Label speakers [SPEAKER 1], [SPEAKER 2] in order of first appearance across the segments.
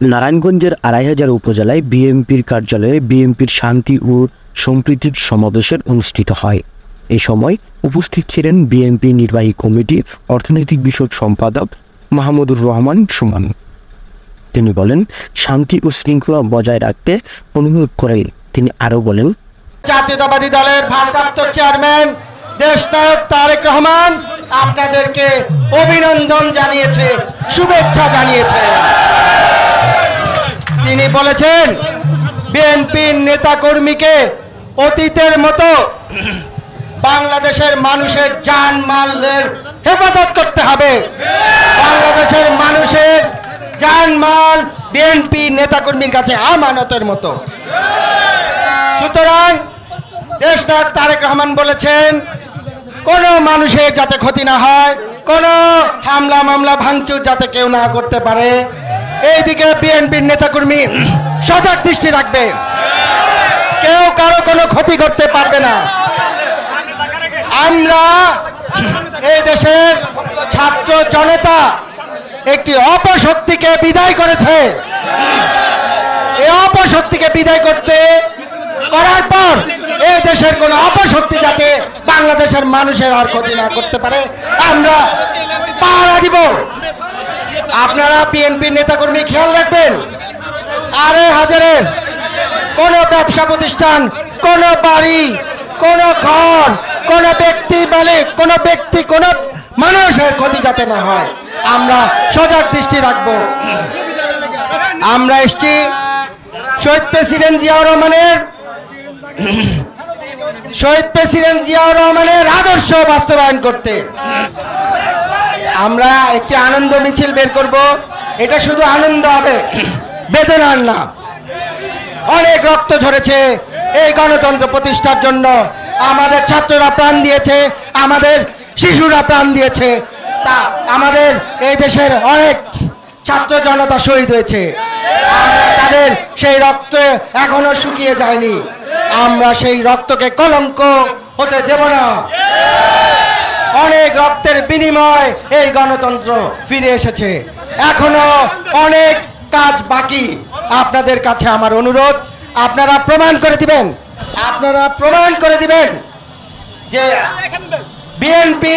[SPEAKER 1] নারায়ণগঞ্জের ২৫০০ উপজেলায় বিএনপির কার্যালয়ে বিএনপির শান্তি ও সম্প্রীতির সমাবেশের অনুষ্ঠিত হয়। এ সময় উপস্থিত ছিলেন বিএনপি নির্বাহী কমিটি অর্থনৈতিক বিষয়ক সম্পাদক মাহমুদুর রহমান সুমন। তিনি বলেন, শান্তি ও শৃঙ্খলা বজায় রাখতে অনুরোধ করেন। তিনি আরও বলেন,
[SPEAKER 2] জাতীয়তাবাদী দলের ভারপ্রাপ্ত চেয়ারম্যান দেশনায়ক তারেক রহমান আপনাদেরকে অভিনন্দন জানিয়েছে, শুভেচ্ছা জানিয়েছে। তিনি বলেছেন বিএনপির নেতাকর্মীকে অতীতের মতো বাংলাদেশের মানুষের জানমালের হেফাজত করতে হবে। বাংলাদেশের মানুষের জানমাল বিএনপি নেতাকর্মীর কাছে আমানতের মতো। সুতরাং দেশনায়ক তারেক রহমান বলেছেন কোনো মানুষের যাতে ক্ষতি না হয়, কোনো হামলা মামলা ভাঙচুর যাতে কেউ না করতে পারে, এইদিকে বিএনপির নেতাকর্মী সজাগ দৃষ্টি রাখবে। কেউ কারো কোনো ক্ষতি করতে পারবে না। আমরা এই দেশের ছাত্র জনতা একটি অপশক্তিকে বিদায় করেছে। এই অপশক্তিকে বিদায় করার পর এই দেশের কোন অপশক্তি যাতে বাংলাদেশের মানুষের আর ক্ষতি না করতে পারে আমরা পাহারা দিব। আপনারা বিএনপি নেতাকর্মী খেয়াল রাখবেন, হাজারের কোন ব্যবসা প্রতিষ্ঠান, কোন বাড়ি, কোন ঘর, কোন ব্যক্তি মালিক, কোন ব্যক্তি, কোন মানুষের ক্ষতি যাতে না হয় আমরা সজাগ দৃষ্টি রাখবো। আমরা এসছি শহীদ প্রেসিডেন্ট জিয়াউর রহমানের আদর্শ বাস্তবায়ন করতে। আমরা একটি আনন্দ মিছিল বের করব। এটা শুধু আনন্দ হবে, বেদনার না। অনেক রক্ত ঝরেছে এই গণতন্ত্র প্রতিষ্ঠার জন্য। আমাদের ছাত্ররা প্রাণ দিয়েছে, আমাদের শিশুরা প্রাণ দিয়েছে, তা আমাদের এই দেশের অনেক ছাত্র জনতা শহীদ হয়েছে। তাদের সেই রক্ত এখনো শুকিয়ে যায়নি। আমরা সেই রক্তকে কলঙ্ক হতে দেব না। অনেক রক্তের বিনিময় এই গণতন্ত্র ফিরে এসেছে। এখনো অনেক কাজ বাকি। আপনাদের কাছে আমার অনুরোধ, আপনারা প্রমাণ করে দিবেন যে বিএনপি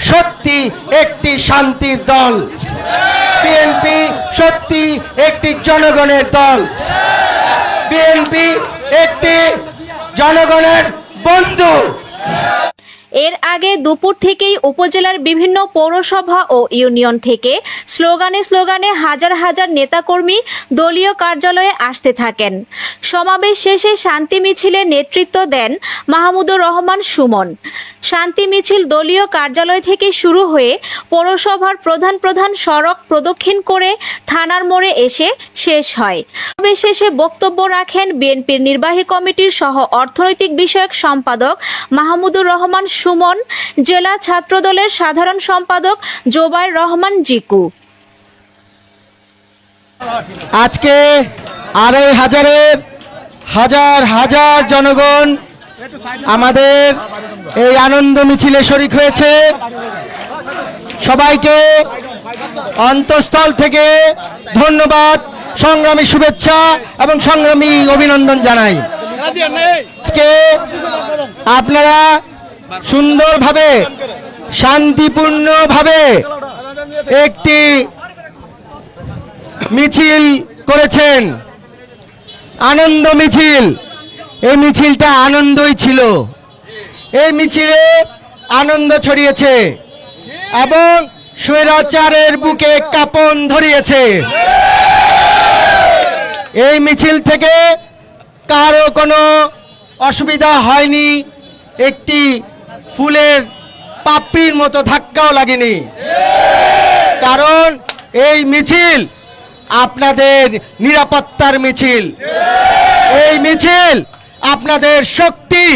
[SPEAKER 2] সত্যি একটি শান্তির দল, বিএনপি সত্যি একটি জনগণের দল, বিএনপি একটি জনগণের বন্ধু।
[SPEAKER 3] এর আগে দুপুর থেকেই উপজেলার বিভিন্ন পৌরসভা ও ইউনিয়ন থেকে স্লোগানে হাজার হাজার নেতাকর্মী দলীয় কার্যালয়ে আসতে থাকেন। সমাবেশ শেষে শান্তি মিছিলে নেতৃত্ব দেন মাহমুদুর রহমান সুমন। শান্তি মিছিল দলীয় কার্যালয় থেকে শুরু হয়ে পৌরসভার প্রধান সড়ক প্রদক্ষিণ করে থানার মোড়ে এসে শেষ হয়। সমাবেশ শেষে বক্তব্য রাখেন বিএনপির নির্বাহী কমিটির সহ অর্থনৈতিক বিষয়ক সম্পাদক মাহমুদুর রহমান সুমন, জেলা ছাত্রদলের সাধারণ সম্পাদক জোবায়ের রহমান জিকু।
[SPEAKER 2] আজকে ২৫০০ হাজার হাজার জনগণ আমাদের এই আনন্দ মিছিলে শরীক হয়েছে। সবাইকে অন্তঃস্থল থেকে ধন্যবাদ, সংগ্রামী শুভেচ্ছা এবং সংগ্রামী অভিনন্দন জানাই। আজকে আপনারা সুন্দরভাবে শান্তিপূর্ণভাবে একটি মিছিল করেছেন, আনন্দ মিছিল। এই মিছিলটা আনন্দই ছিল। এই মিছিলে আনন্দ ছড়িয়েছে এবং স্বৈরাচারের বুকে কাঁপন ধরিয়েছে। এই মিছিল থেকে কারো কোনো অসুবিধা হয়নি, একটি ফুলের পাপড়ির মতো ধাক্কাও লাগেনি। কারণ এই মিছিল আপনাদের নিরাপত্তার মিছিল, এই মিছিল আপনাদের শক্তি,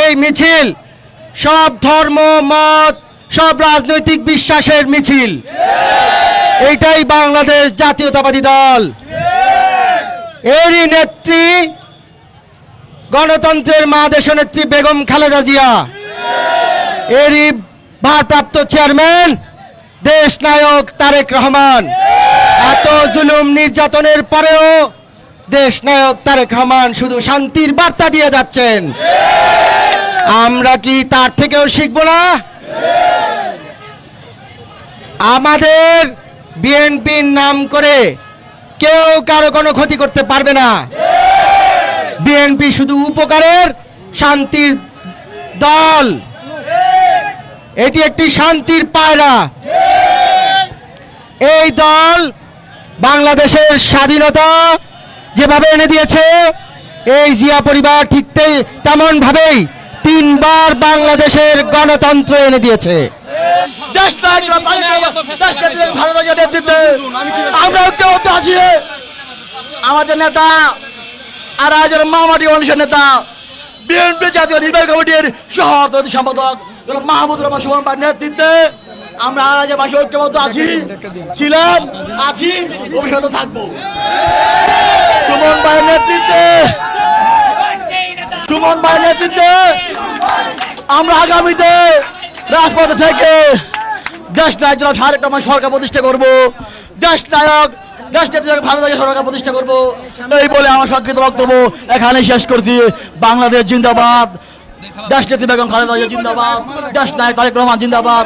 [SPEAKER 2] এই মিছিল সব ধর্ম মত সব রাজনৈতিক বিশ্বাসের মিছিল। এইটাই বাংলাদেশ জাতীয়তাবাদী দল। এরই নেত্রী গণতন্ত্রের মা দেশনেত্রী বেগম খালেদা জিয়া, এরই ভারপ্রাপ্ত চেয়ারম্যান দেশ নায়ক তারেক রহমান। এত জুলুম নির্যাতনের পরেও দেশ নায়ক তারেক রহমান শুধু শান্তির বার্তা দিয়ে যাচ্ছেন। আমরা কি তার থেকেও শিখব না? আমাদের বিএনপির নাম করে কেউ কারো কোনো ক্ষতি করতে পারবে না। বিএনপি শুধু উপকারের শান্তির দল। এটি একটি শান্তির পায়রা। এই দল বাংলাদেশের স্বাধীনতা যেভাবে এনে দিয়েছে, এই জিয়া পরিবার ঠিক তেমন ভাবেই 3 বার বাংলাদেশের গণতন্ত্র এনে দিয়েছে। আমরা ঐক্যবদ্ধ আছি। আমাদের নেতা আর রাজ্যের মামাটি মানুষের নেতা বিএনপি জাতীয় নির্বাহী কমিটির সহকারী সম্পাদক মাহমুদুর রহমান সুমন ভাইয়ের নেতৃত্বে আমরা রাজ্যবাসী ঐক্যবদ্ধ আছি, ছিলাম, আছি, ভবিষ্যতে থাকবো। সুমন ভাইয়ের নেতৃত্বে আমরা আগামীতে রাজপথে থেকে দেশ নায়ক জনাব তারেক রহমান সরকার প্রতিষ্ঠা করব। দেশ নায়ক দেশ নেত্রী ভারত সরকার প্রতিষ্ঠা করব। এই বলে আমার সংক্ষিপ্ত বক্তব্য এখানে শেষ করছি। বাংলাদেশ জিন্দাবাদ, দেশ নেত্রী বেগম খালেদা জিয়া জিন্দাবাদ, দেশ নায়ক তারেক রহমান জিন্দাবাদ।